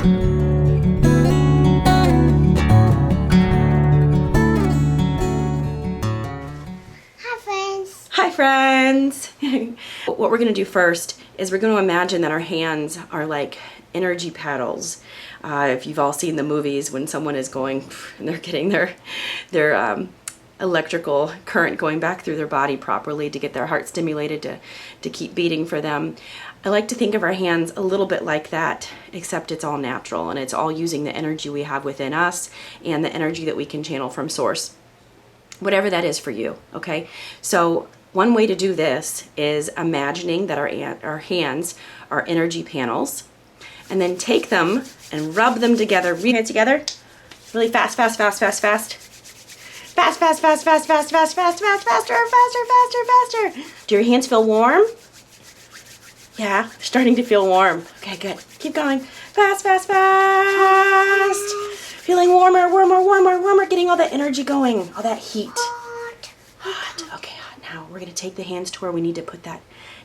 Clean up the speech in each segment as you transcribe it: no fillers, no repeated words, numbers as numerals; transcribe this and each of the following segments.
Hi friends! What we're going to do first is we're going to imagine that our hands are like energy paddles. If you've all seen the movies when someone is going and they're getting their electrical current going back through their body properly to get their heart stimulated to keep beating for them. I like to think of our hands a little bit like that, except it's all natural and it's all using the energy we have within us and the energy that we can channel from source. Whatever that is for you, okay? So one way to do this is imagining that our hands are energy panels, and then take them and rub them together. Hands together, really fast, fast, fast, fast, fast. Fast, fast, fast, fast, fast, fast, fast, fast, faster, faster, faster, faster. Do your hands feel warm? Yeah, starting to feel warm. Okay, good. Keep going. Fast, fast, fast. Feeling warmer, warmer, warmer, warmer. Getting all that energy going, all that heat. Hot. Okay, hot. Now we're going to take the hands to where we need to put that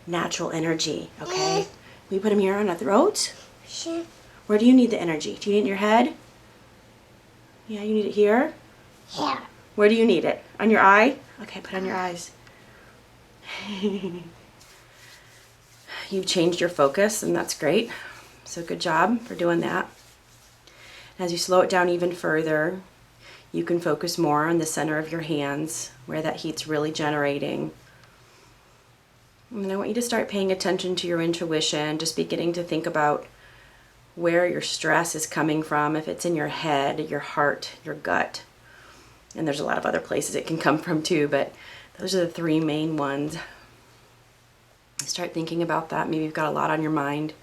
natural energy, okay? We put them here on our throat. Sure. Where do you need the energy? Do you need it in your head? Yeah, you need it here? Here. Where do you need it? On your eye? Okay, put it on your eyes. You've changed your focus, and that's great. So good job for doing that. As you slow it down even further, you can focus more on the center of your hands, where that heat's really generating. And I want you to start paying attention to your intuition, just beginning to think about where your stress is coming from, if it's in your head, your heart, your gut. And there's a lot of other places it can come from too, but those are the three main ones. Start thinking about that. Maybe you've got a lot on your mind.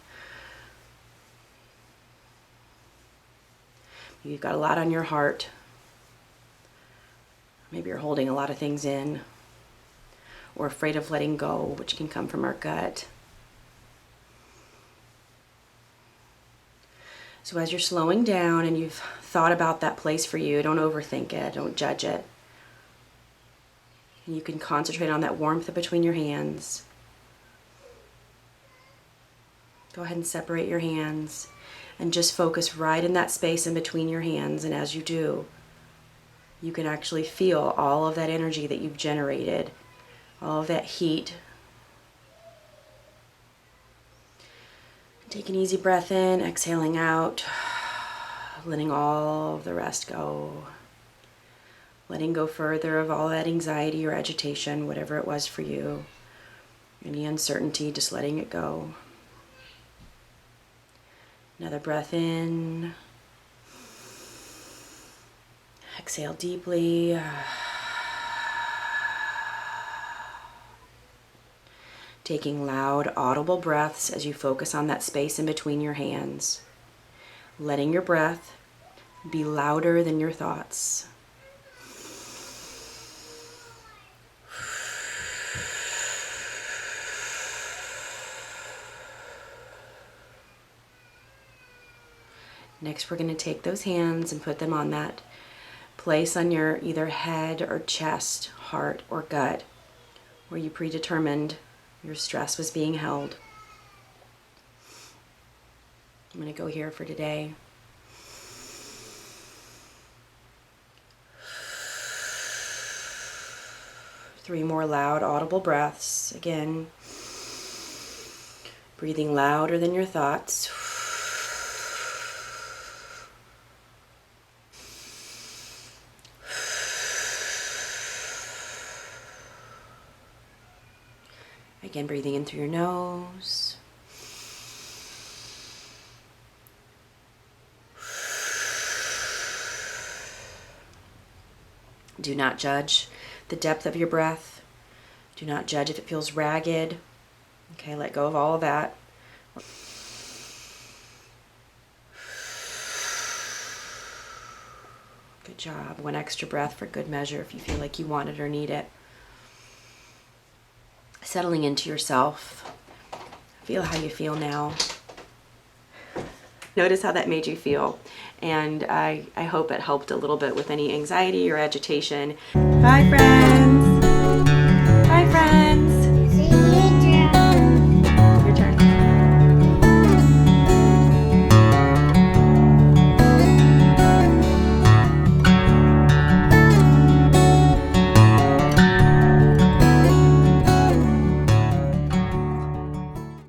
Maybe you've got a lot on your heart. Maybe you're holding a lot of things in, or afraid of letting go, which can come from our gut. So as you're slowing down and you've thought about that place for you, don't overthink it, don't judge it. And you can concentrate on that warmth between your hands. Go ahead and separate your hands and just focus right in that space in between your hands. And as you do, you can actually feel all of that energy that you've generated, all of that heat. Take an easy breath in, exhaling out, letting all of the rest go. Letting go further of all that anxiety or agitation, whatever it was for you. Any uncertainty, just letting it go. Another breath in. Exhale deeply. Taking loud, audible breaths as you focus on that space in between your hands. Letting your breath be louder than your thoughts. Next, we're going to take those hands and put them on that place on your either head or chest, heart, or gut, where you predetermined your stress was being held. I'm going to go here for today. Three more loud, audible breaths. Again, breathing louder than your thoughts. Again, breathing in through your nose. Do not judge the depth of your breath. Do not judge if it feels ragged. Okay, let go of all of that. Good job. One extra breath for good measure if you feel like you want it or need it. Settling into yourself. Feel how you feel now. Notice how that made you feel. And I hope it helped a little bit with any anxiety or agitation. Bye, friends. Bye, friends.